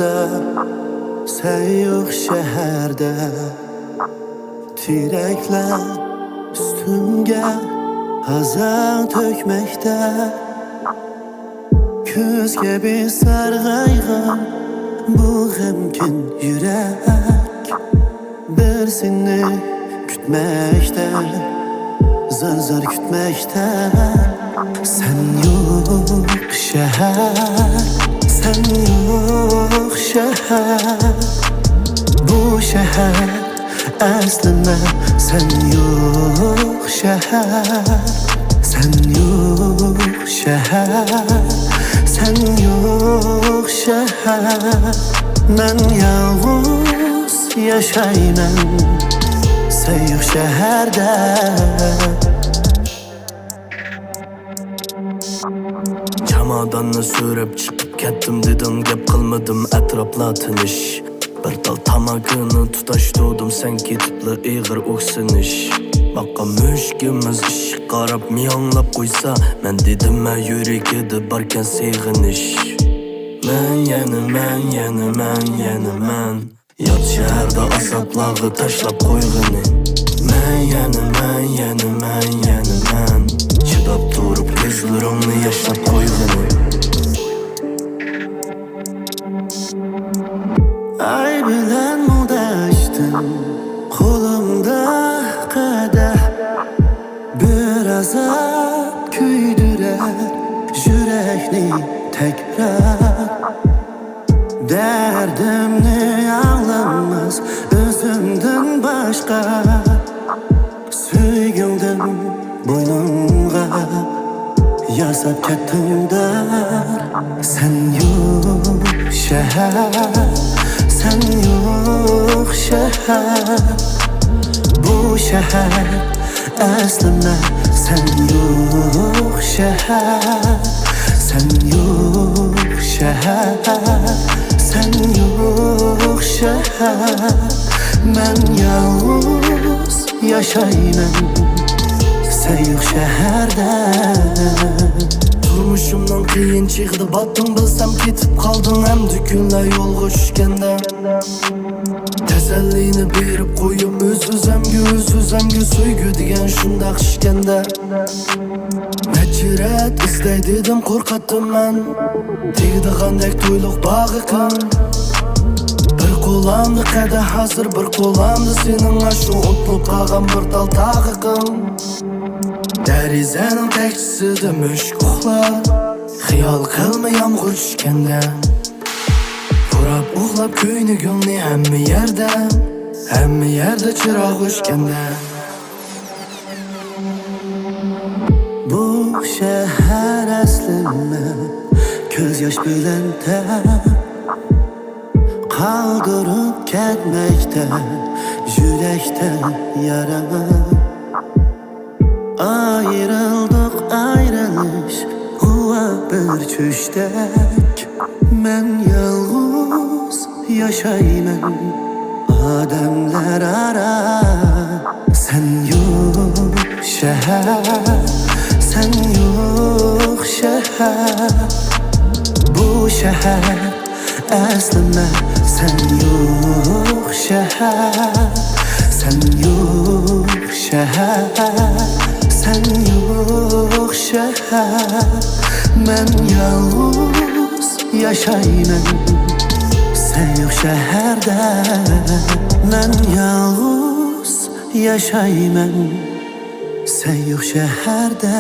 Ko'zlarimda sen yo'q shaharda, tiraklar üstümga hazal tökmekte. Kuzga bir sarg'ayg'in bu g'amgin yurak, bir seni kütmekte, zar kütmekte. Sen yo'q shahar, sen yo'q shahar, bu shahar aslında sen yo'q shahar, sen yo'q shahar, sen yo'q shahar. Men yalnız yaşayman sen yo'q shaharda. Çamadanni so'rab chiqib ketdim dedim, gap qilmadim atrofla tinish. Bir tal tamagini tutashtirdim, sen ketibli ig'ir o'ksinish. Baqa mushkimiz ishq qarab miyonglab qo'ysa, men dedim ma yurak edi barkan seg'inish. Men yana yot shaharda asablag'i tashlab qo'yg'ini. Men yana chidab turib ko'zlarimni yashlab qo'yg'ini. Ay bilen mudaştım, kolumda kadeh, bir azap küydürer yürekni tekrar. Derdimni anlamaz özümden başka, süygümden boynumga yasap kettim der. Sen yo'q shahar, sen yo'q shahar, bu shahar aslında sen yo'q shahar, sen yo'q shahar, sen yo'q shahar. Men yalnız yaşayman sen yo'q shaharda. Turmuşumdan qiyin chiqdi botdim, bilsam ketib qoldim hamda kunlar yo'lga tushganda. Tasallini berib qo'yib o'z-o'zimga so'ygu degan shundoq ishganda. Nachirat izlay dedim, qo'rqatdim men, tegdigandek to'yliq bag'iqim. Bir qo'lamda qadah hazır, bir qo'lamda sening shu unutilib qolgan bir tal tag'iqim. Derizenin tekçisida mushuk uxlar, xiyol qilma yomg'ir tushganda. Turab uxlab ko'ynigimni hamma yerda chiroq o'chganda. Bu shahar aslında ko'z yosh bilan qoldirib ketmekte, yurakda yara. Ayrıldık ayrılış kuva bir çüştek. Men yalnız yaşayman adamlar ara. Sen yo'q shahar, sen yo'q shahar, bu shahar aslında sen yo'q shahar, sen yo'q shahar, sen yo'q shahar. Men yalnız yaşayman sen yo'q shaharda. Men yalnız yaşayman sen yo'q shaharda.